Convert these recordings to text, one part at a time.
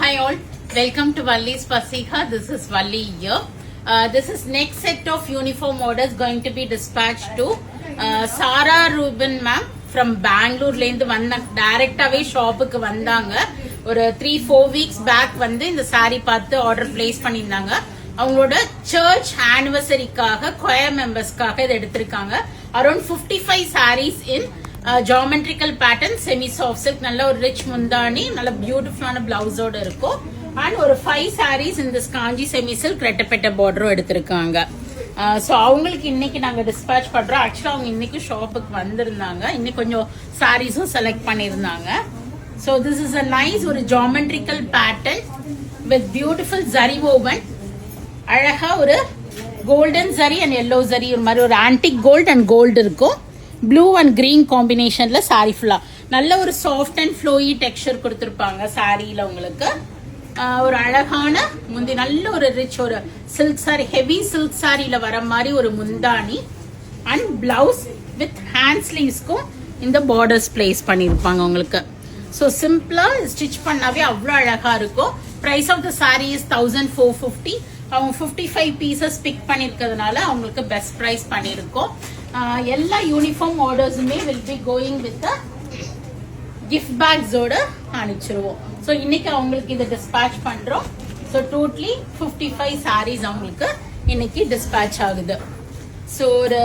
Hi all, welcome to Valli's Pasika. This is Valli here. This is next set of uniform orders going to be dispatched to Sarah Rubin ma'am from Bangalore. Lendu vanda direct away shop ku vandanga. ஒரு 3-4 weeks back வந்து இந்த saree பார்த்து order place பண்ணியிருந்தாங்க. அவங்களோட search ஆனிவர்சரிக்காக quire மெம்பர்ஸ்க்காக இதை எடுத்திருக்காங்க. Around 55 sarees in geometrical pattern semi soft silk, நல்ல ஒரு ரிச் முந்தானி, நல்ல பியூட்டிஃபுல்லான பிளவுஸோட இருக்கும். அண்ட் ஒரு 5 sarees இந்த காஞ்சி செமி சில்க் ரெட்டப்பெட்ட பார்டரும் எடுத்திருக்காங்க. ஸோ அவங்களுக்கு இன்னைக்கு நாங்க டிஸ்பேச் பண்றோம். ஆக்சுவலா அவங்க இன்னைக்கு ஷாப்புக்கு வந்திருந்தாங்க. இன்னைக்கு கொஞ்சம் சாரீஸும் செலக்ட் பண்ணியிருந்தாங்க. So this is a nice ஒரு geometrical pattern with beautiful zari woven. அழகா ஒரு golden zari and yellow zari, ஒரு மாதிரி ஒரு ஆன்டிக் கோல்ட் அண்ட் கோல்டு இருக்கும். ப்ளூ அண்ட் கிரீன் காம்பினேஷன்ல சாரி ஃபுல்லா நல்ல ஒரு சாஃப்ட் அண்ட் ஃப்ளோயி டெக்ஸ்சர் கொடுத்திருப்பாங்க. சாரியில உங்களுக்கு ஒரு அழகான முந்தி, நல்ல ஒரு ரிச் ஒரு சில்க் சாரி, ஹெவி சில்க் சாரியில வர மாதிரி ஒரு முந்தானி அண்ட் பிளவுஸ் வித் ஹேண்ட் ஸ்லீவ்ஸ்க்கும் இந்த பார்டர்ஸ் பிளேஸ் பண்ணிருப்பாங்க உங்களுக்கு. ஸோ சிம்பிளா ஸ்டிச் பண்ணாவே அவ்வளோ அழகா இருக்கும். Price of the sari is 1450. அவங்க 55 பீசஸ் பிக் பண்ணிருக்கிறதுனால அவங்களுக்கு பெஸ்ட் பிரைஸ் பண்ணிருக்கோம். எல்லா யூனிஃபார்ம் ஆர்டர்ஸுமே will be going with gift பேக்ஸோட அனுப்பிச்சிருவோம். ஸோ இன்னைக்கு அவங்களுக்கு இதை டிஸ்பேச் பண்றோம். ஸோ டோட்டலி 55 sarees அவங்களுக்கு இன்னைக்கு டிஸ்பேச் ஆகுது. ஸோ ஒரு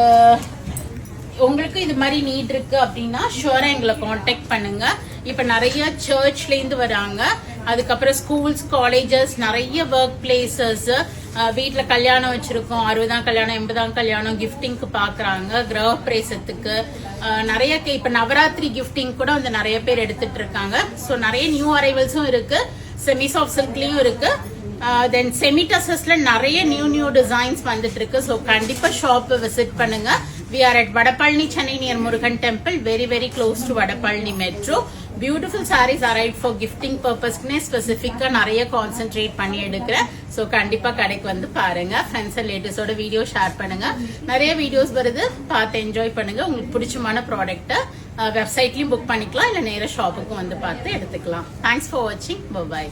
உங்களுக்கு இது மாதிரி நீட் இருக்கு அப்படின்னா ஷுவரா எங்களை காண்டாக்ட் பண்ணுங்க. இப்ப நிறைய சர்ச்ல இருந்து வராங்க, அதுக்கப்புறம் ஸ்கூல்ஸ், காலேஜஸ், நிறைய ஒர்க் பிளேசஸ், வீட்டுல கல்யாணம் வச்சிருக்கோம், 60ஆம் கல்யாணம், 80ஆம் கல்யாணம், கிஃப்டிங்க்கு பாக்குறாங்க, கிரக பிரேசத்துக்கு நிறைய. இப்ப நவராத்திரி கிஃப்டிங் கூட வந்து நிறைய பேர் எடுத்துட்டு இருக்காங்க. ஸோ நிறைய நியூ அரைவல்ஸும் இருக்கு, செமி சாஃப்ட் சில்க்லயும் இருக்கு. தென் செமி டசஸ்ல நிறைய நியூ டிசைன்ஸ் வந்துட்டு இருக்கு. ஸோ கண்டிப்பா ஷாப் விசிட் பண்ணுங்க. We are at Vadapalani, Chennai near Murugan Temple, very close to Vadapalani Metro. Beautiful sarees arrived for gifting purpose. Specific நிறைய கான்சென்ட்ரேட் பண்ணி எடுக்கிறேன். ஸோ கண்டிப்பா கடைக்கு வந்து பாருங்க. ஃப்ரெண்ட்ஸ் அண்ட் ரிலேட்டிவ்ஸோட வீடியோ ஷேர் பண்ணுங்க. நிறைய வீடியோஸ் வருது, பார்த்து என்ஜாய் பண்ணுங்க. உங்களுக்கு பிடிச்சமான ப்ராடக்ட்டை வெப்சைட்லயும் புக் பண்ணிக்கலாம், இல்லை நேர ஷாப்புக்கும் வந்து பார்த்து எடுத்துக்கலாம். தேங்க்ஸ் ஃபார் வாட்சிங். பை.